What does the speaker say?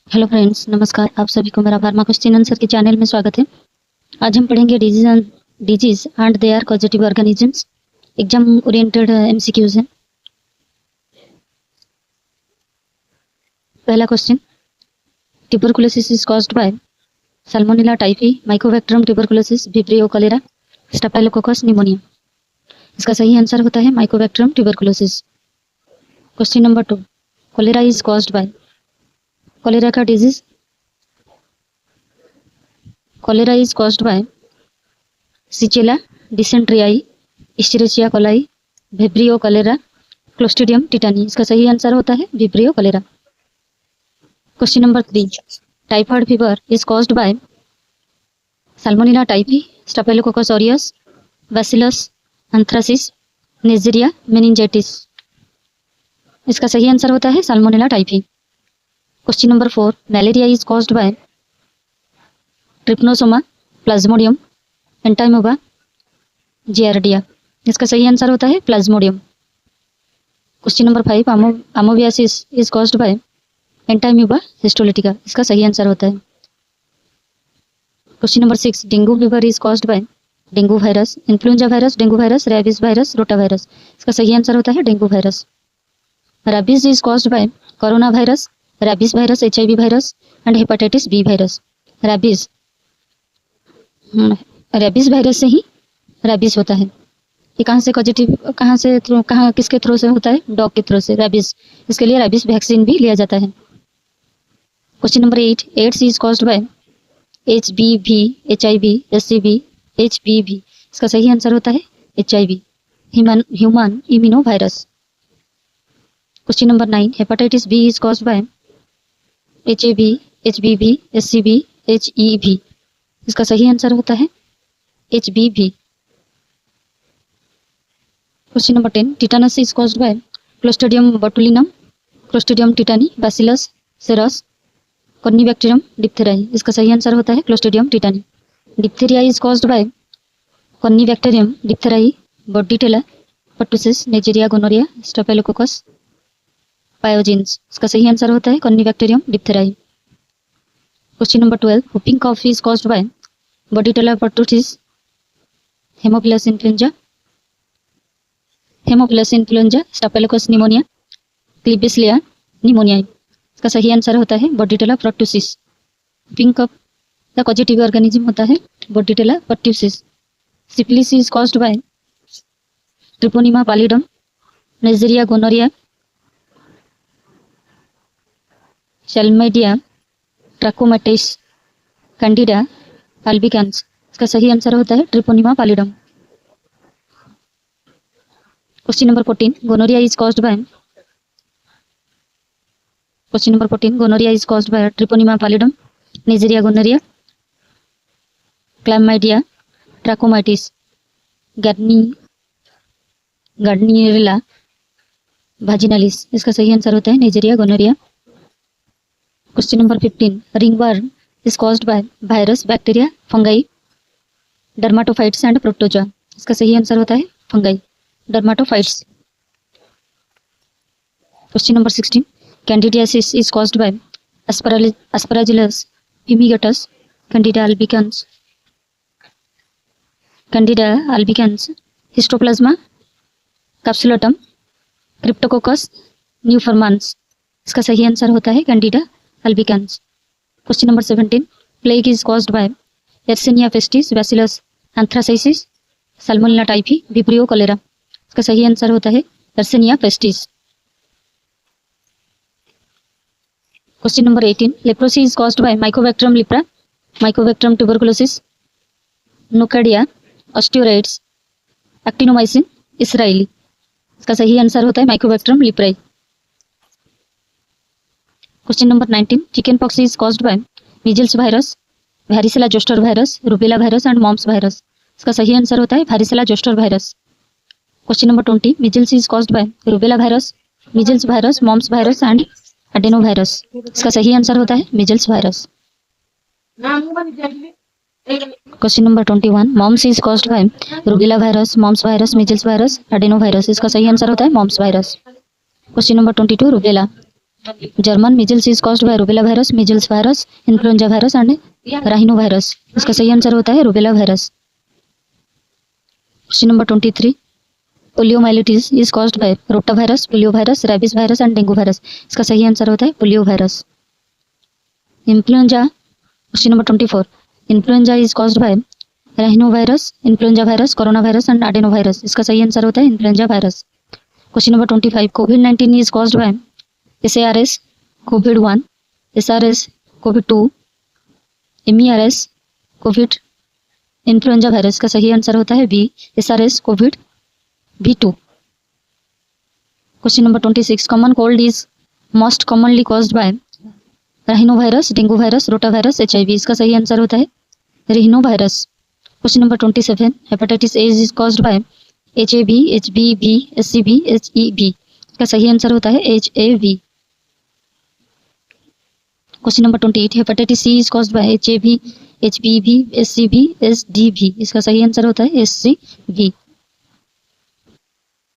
Hello friends, नमस्कार। आप सभी को मेरा फार्मा क्वेश्चन आंसर के चैनल में स्वागत है। आज हम पढ़ेंगे disease and their causative organisms. Exam oriented MCQs है। पहला question, tuberculosis is caused by Salmonella typhi, mycobacterium tuberculosis, vibrio cholera, staphylococcus pneumonia. इसका सही आंसर होता है mycobacterium tuberculosis. Question number 2, cholera is caused by, cholera का disease, cholera is caused by shigella dysenteriae, escherichia coli, vibrio cholera, clostridium tetani. इसका सही answer होता है Vibrio cholerae. Question number 3, typhoid fever is caused by Salmonella typhi, Staphylococcus aureus, Bacillus anthracis, Neisseria meningitidis. इसका सही answer होता है Salmonella typhi. Question number 4, malaria is caused by Trypanosoma, Plasmodium, Entamoeba, Giardia. इसका सही answer होता है Plasmodium. Question number 5, amoebiasis is caused by Entamoeba histolytica. इसका सही आंसर होता है। Question number 6, dengue fever is caused by dengue virus, influenza virus, dengue virus, rabies virus, rota virus. इसका सही आंसर होता है dengue virus. Rabies is caused by corona virus, rabies virus, HIV virus and hepatitis B virus. Rabies rabies virus से ही rabies होता है। ये कहाँ से पॉजिटिव, कहाँ किसके थ्रू से होता है? डॉग के थ्रू से, रैबिस। इसके लिए रैबिस वैक्सीन भी लिया जाता है। Question number 8, AIDS is caused by HBV, HIV, SCV, HBV। इसका सही आंसर होता है HIV, human immuno virus. Question number 9, hepatitis B is caused by HAV, HBV, SCV, HEV। इसका सही आंसर होता है HBV। Question number 10, tetanus is caused by Clostridium botulinum, Clostridium tetani, Bacillus cereus, Corynebacterium diphtheriae. इसका सही answer होता है Clostridium tetani. Diphtheria is caused by Corynebacterium diphtheriae, Bordetella, pertussis, Neisseria gonorrhoeae, Staphylococcus pyogenes. इसका सही answer होता है Corynebacterium diphtheriae. Question number 12, whooping cough is caused by Bordetella pertussis, Haemophilus influenza, Staphylococcus pneumonia, Klebsiella pneumoniae। इसका सही answer होता है Bordetella pertussis। whooping cough का positive organism होता है Bordetella pertussis। syphilis is caused by Treponema pallidum, Neisseria gonorrhea, Chlamydia trachomatis, Candida albicans. इसका सही answer होता है Treponema pallidum. Question number 14, gonorrhoea is caused by Treponema pallidum, Neisseria gonorrhoea, Chlamydia, trachomatis, Gardnerella vaginalis. इसका सही answer होता है Neisseria gonorrhoea. Question number 15, ringworm is caused by virus, bacteria, fungi, dermatophytes and protozoa. इसका सही answer होता है fungi, dermatophytes. Question number 16, candidiasis is caused by Aspergillus fumigatus, Candida albicans, Histoplasma capsulatum, Cryptococcus न्यूफॉर्मांस। इसका सही answer होता है Candida albicans. Question number 17, plague is caused by Yersinia pestis, Bacillus anthracis, Salmonella typhi, Vibrio cholerae. इसका सही answer होता है Yersinia pestis. Question number 18, leprosy is caused by Mycobacterium leprae, Mycobacterium tuberculosis, Nocardia, asteroides, Actinomyces israelii. इसका सही answer होता है Mycobacterium leprae. Question number 19, chicken pox is caused by measles virus, varicella zoster virus, rubella virus and mumps virus. इसका सही answer होता है varicella zoster virus. Question number 20, measles is caused by rubella virus, measles virus, mumps virus and adeno virus. इसका सही answer होता है measles virus. Question number 21, mumps is caused by rubella virus, mumps virus, measles virus, adeno virus. इसका सही answer होता है mumps virus. Question number 22, rubella German measles is caused by rubella virus, measles virus, influenza virus and rhino virus. इसका सही answer होता है rubella virus. Question number 23, poliomyelitis is caused by rota virus, polio virus, rabies virus and dengue virus. इसका सही answer होता है polio virus. Influenza, question number 24, influenza is caused by rhino virus, influenza virus, corona virus and adeno virus. इसका सही answer होता है influenza virus. Question number 25, कोविड-19 is caused by SARS, COVID-1, SRS, COVID-2, MERS, COVID, influenza virus का सही answer होता है B, SRS, Covid, V2। Question number 26, common cold is most commonly caused by rhino virus, dengue virus, rota virus, HIV। इसका सही answer होता है rhino virus. Question number 27, hepatitis A is caused by HAV, HBV, SCV, HEV। इसका सही answer होता है HAV। Question number 28, hepatitis C is caused by HAV, HBV, SCV, SDV। इसका सही आंसर होता है SCV।